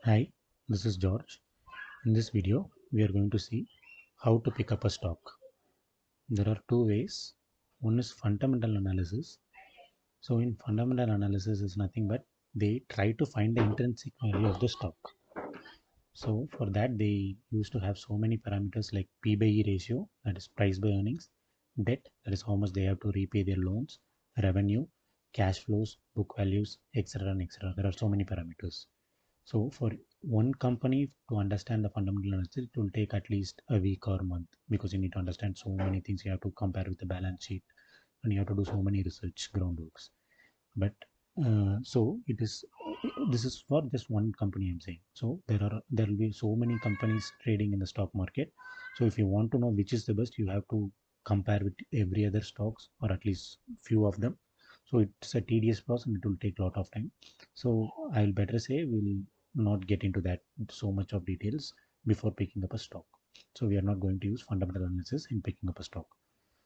Hi, this is George. In this video, we are going to see how to pick up a stock. There are two ways. One is fundamental analysis. So in fundamental analysis is nothing but they try to find the intrinsic value of the stock. So for that they used to have so many parameters like P by E ratio, that is price by earnings, debt, that is how much they have to repay their loans, revenue, cash flows, book values, etc. and etc. There are so many parameters. So for one company to understand the fundamental analysis, it will take at least a week or a month because you need to understand so many things. You have to compare with the balance sheet and you have to do so many research groundworks. But so it is. This is for just one company. I'm saying. So there will be so many companies trading in the stock market. So if you want to know which is the best, you have to compare with every other stocks or at least few of them. So it's a tedious process and it will take a lot of time. So I'll better say we'll not get into that so much of details before picking up a stock. So we are not going to use fundamental analysis in picking up a stock.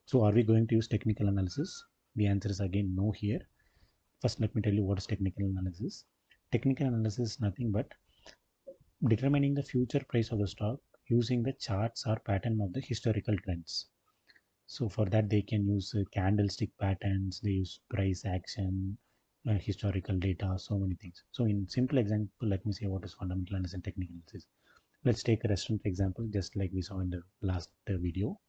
So are we going to use technical analysis? The answer is again no here. First, let me tell you what is technical analysis. Technical analysis is nothing but determining the future price of the stock using the charts or pattern of the historical trends. So for that, they can use candlestick patterns, they use price action, historical data, so many things. So in simple example, let me say what is fundamental analysis and technical analysis. Let's take a restaurant example, just like we saw in the last video.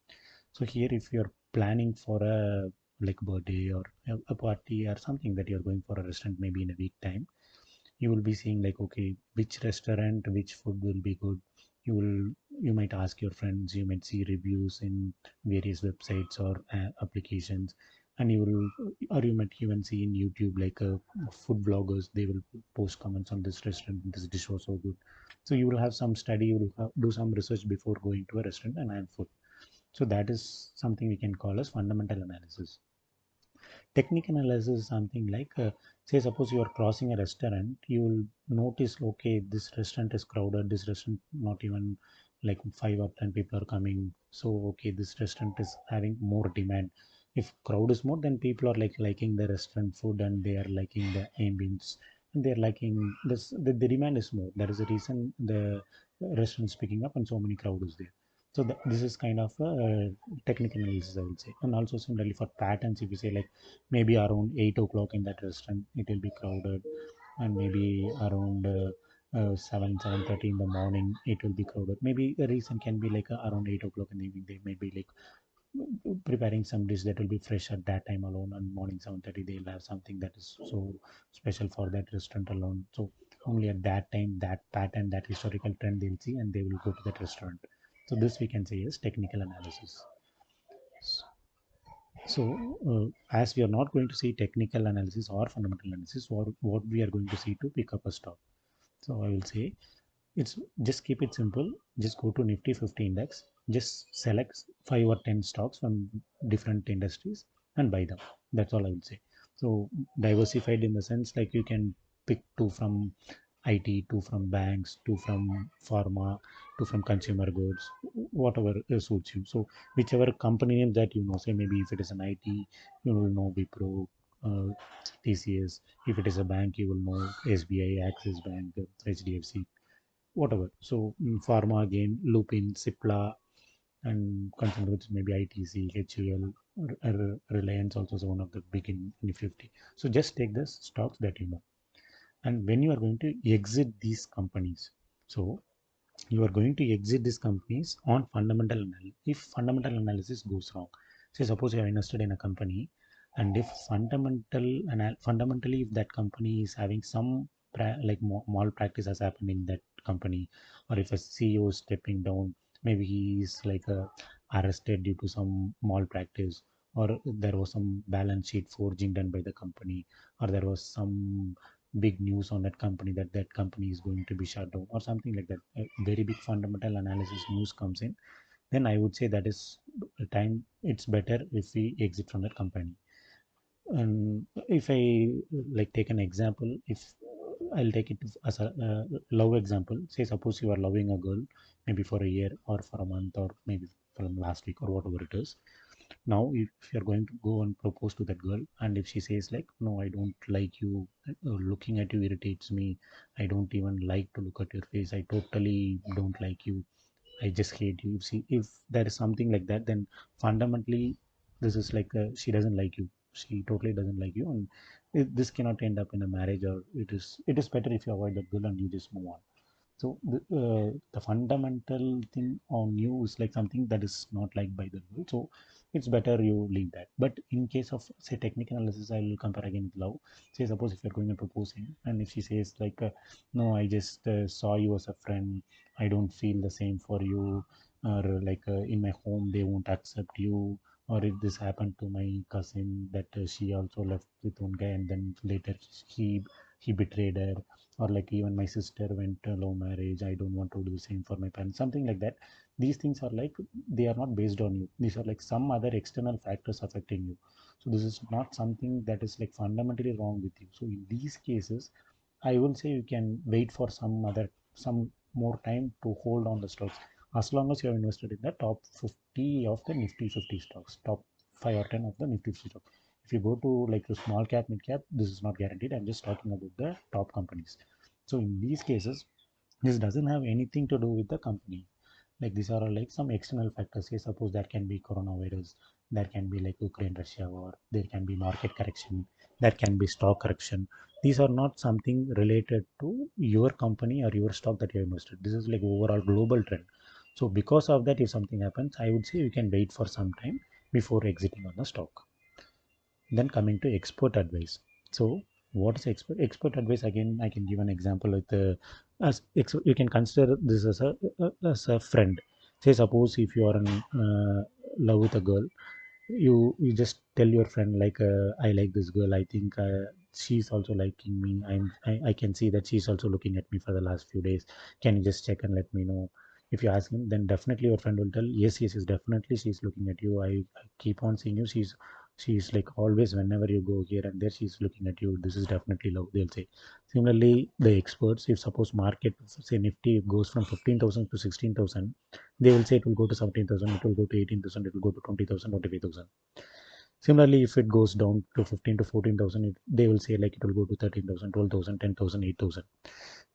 So here, if you're planning for a like birthday or a party or something that you're going for a restaurant maybe in a week time, you will be seeing like, okay, which restaurant, which food will be good. You might ask your friends, you might see reviews in various websites or applications, and you will, or you might even see in YouTube like food bloggers, they will post comments on this restaurant, this dish was so good. So you will have some study, you will do some research before going to a restaurant and have food. So that is something we can call as fundamental analysis. Technical analysis is something like, say, suppose you are crossing a restaurant, you will notice, okay, this restaurant is crowded, this restaurant not even like 5 or 10 people are coming. So, okay, this restaurant is having more demand. If crowd is more, then people are like liking the restaurant food and they are liking the ambience and they're liking this. The demand is more. That is the reason the restaurant is picking up and so many crowd is there. So this is kind of a technical analysis, I would say. And also similarly for patterns, if you say like maybe around 8 o'clock in that restaurant it will be crowded, and maybe around 7:30 in the morning it will be crowded. Maybe the reason can be like around 8 o'clock in the evening they may be like preparing some dish that will be fresh at that time alone, and morning 7:30 they'll have something that is so special for that restaurant alone. So only at that time, that pattern, that historical trend they'll see and they will go to that restaurant. So this we can say is technical analysis. So, as we are not going to see technical analysis or fundamental analysis, or what we are going to see to pick up a stock. So, I will say it's just keep it simple. Just go to Nifty 50 index, just select 5 or 10 stocks from different industries and buy them. That's all I will say. So, diversified in the sense like you can pick two from IT, two from banks, two from pharma, two from consumer goods, whatever suits you. So whichever company name that you know, say maybe if it is an IT, you will know Wipro, TCS. If it is a bank, you will know SBI, Axis Bank, HDFC, whatever. So pharma again, Lupin, Cipla, and consumer goods maybe ITC, HUL, Reliance also is one of the big in 50. So just take the stocks that you know. And when you are going to exit these companies, so you are going to exit these companies on fundamental analysis. If fundamental analysis goes wrong, say suppose you are invested in a company, and if fundamentally if that company is having some like malpractice has happened in that company, or if a CEO is stepping down, maybe he is like arrested due to some malpractice, or there was some balance sheet forging done by the company, or there was some big news on that company that that company is going to be shut down or something like that, a very big fundamental analysis news comes in, then I would say that is the time it's better if we exit from that company. And if I like take an example, if I'll take it as a love example. Say suppose you are loving a girl maybe for a year or for a month or maybe from last week or whatever it is. Now if you're going to go and propose to that girl, and if she says like, no, I don't like you, looking at you irritates me, I don't even like to look at your face, I totally don't like you, I just hate you. If there is something like that, then fundamentally this is like she doesn't like you. She totally doesn't like you, and this cannot end up in a marriage. Or it is better if you avoid that girl and you just move on. So the fundamental thing on you is like something that is not liked by the world. So it's better you leave that. But in case of say technical analysis, I will compare again with love. Say suppose if you're going to propose him, and if she says like, no, I just saw you as a friend. I don't feel the same for you, or like in my home they won't accept you. Or if this happened to my cousin that she also left with one guy and then later he he betrayed her, or like even my sister went to love marriage, I don't want to do the same for my parents, something like that. These things are like they are not based on you, these are like some other external factors affecting you. So this is not something that is like fundamentally wrong with you. So in these cases I will say you can wait for some more time to hold on the stocks, as long as you have invested in the top 50 of the Nifty 50 stocks, top 5 or 10 of the Nifty 50 stocks. If you go to like the small cap, mid cap, this is not guaranteed. I'm just talking about the top companies. So in these cases, this doesn't have anything to do with the company. Like these are all like some external factors. Say suppose there can be coronavirus, there can be like Ukraine Russia war, there can be market correction, there can be stock correction. These are not something related to your company or your stock that you invested. This is like overall global trend. So because of that, if something happens, I would say you can wait for some time before exiting on the stock. Then coming to expert advice. So what is expert advice? Again, I can give an example with you can consider this as a friend. Say suppose if you are in love with a girl, you just tell your friend like I like this girl. I think she's also liking me. I can see that she's also looking at me for the last few days. Can you just check and let me know? If you ask him, then definitely your friend will tell, yes, yes, yes, definitely she's looking at you. I keep on seeing you. She's like always whenever you go here and there, she's looking at you. This is definitely love, they'll say. Similarly, the experts, if suppose market say Nifty goes from 15,000 to 16,000, they will say it will go to 17,000, it will go to 18,000, it will go to 20,000, 25,000. Similarly, if it goes down to 15 to 14,000, they will say like it will go to 13,000, 12,000, 10,000, 8,000.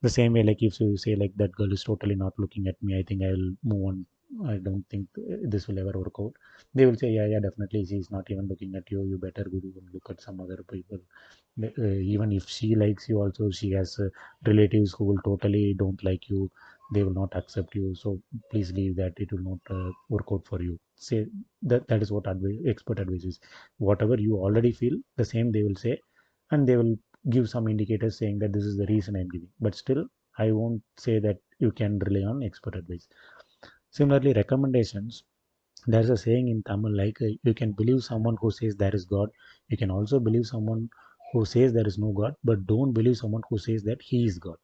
The same way, like if you say like that girl is totally not looking at me, I think I will move on. I don't think this will ever work out. They will say, yeah, yeah, definitely she's not even looking at you. You better go and look at some other people. Even if she likes you, also she has relatives who will totally don't like you. They will not accept you. So please leave that. It will not work out for you. Say that is what expert advice is. Whatever you already feel, the same they will say, and they will give some indicators saying that this is the reason I'm giving. But still, I won't say that you can rely on expert advice. Similarly, recommendations. There's a saying in Tamil like you can believe someone who says there is God. You can also believe someone who says there is no God, but don't believe someone who says that he is God.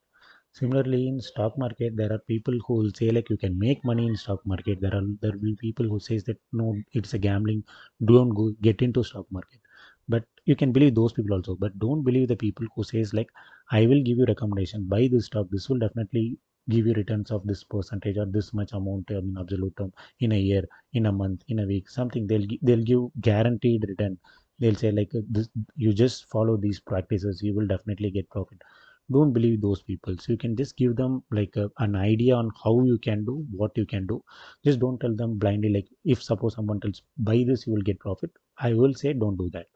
Similarly, in stock market, there are people who will say like you can make money in stock market. There will be people who says that no, it's a gambling. Don't go get into stock market. But you can believe those people also. But don't believe the people who says like I will give you recommendation buy this stock. This will definitely give you returns of this percentage or this much amount in absolute term in a year, in a month, in a week. Something they'll give guaranteed return. They'll say like this, you just follow these practices, you will definitely get profit. Don't believe those people. So you can just give them like an idea on how you can do what you can do. Just don't tell them blindly like if suppose someone tells buy this you will get profit, I will say don't do that.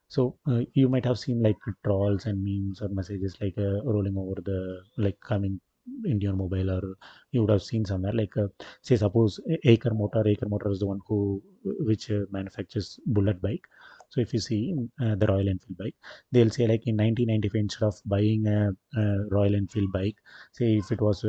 So you might have seen like trolls and memes or messages like rolling over the like coming in your mobile, or you would have seen somewhere like say suppose Aker Motor is the one who which manufactures bullet bike. So if you see the Royal Enfield bike, they'll say like in 1995 instead of buying a Royal Enfield bike, say if it was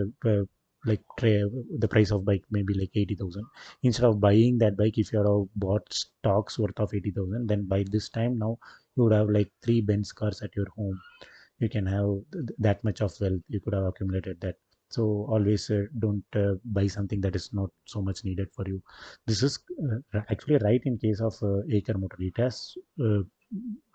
like the price of bike maybe like 80,000, instead of buying that bike, if you have bought stocks worth of 80,000, then by this time now you would have like three Benz cars at your home. You can have that much of wealth, you could have accumulated that. So always don't buy something that is not so much needed for you. This is actually right in case of Aker Motor. It has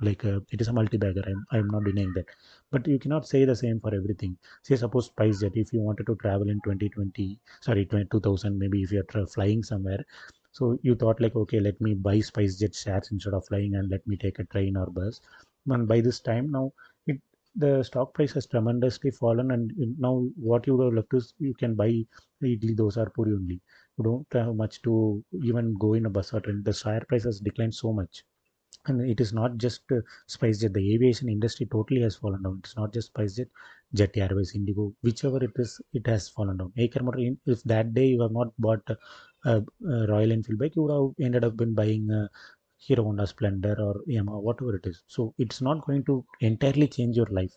like it is a multi-bagger. I'm not denying that, but you cannot say the same for everything. Say suppose SpiceJet, if you wanted to travel in 2020, sorry 2000, maybe if you're flying somewhere, So you thought like, okay, let me buy SpiceJet shares instead of flying and let me take a train or bus. And by this time now, it the stock price has tremendously fallen, and now what you would have left is you can buy idli, dosa, or puri only. You don't have much to even go in a bus or train. The share price has declined so much. And it is not just SpiceJet. The aviation industry totally has fallen down. It's not just SpiceJet, Jet Airways, Indigo, whichever it is, it has fallen down. Eicher Motor, if that day you have not bought a Royal Enfield bike, you would have ended up in buying a Hero Honda Splendor or Yamaha, whatever it is. So it's not going to entirely change your life.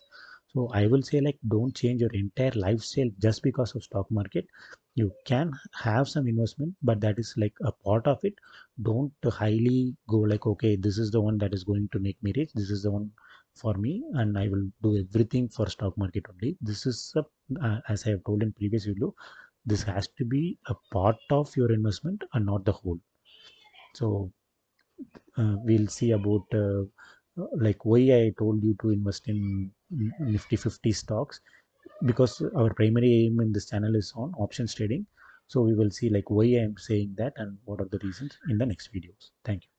So I will say, like, don't change your entire lifestyle just because of stock market. You can have some investment, but that is like a part of it. Don't highly go like, okay, this is the one that is going to make me rich, this is the one for me, and I will do everything for stock market only. This is as I have told in previous video, this has to be a part of your investment and not the whole. So we'll see about like why I told you to invest in Nifty 50 stocks, because our primary aim in this channel is on options trading. So we will see like why I am saying that and what are the reasons in the next videos. Thank you.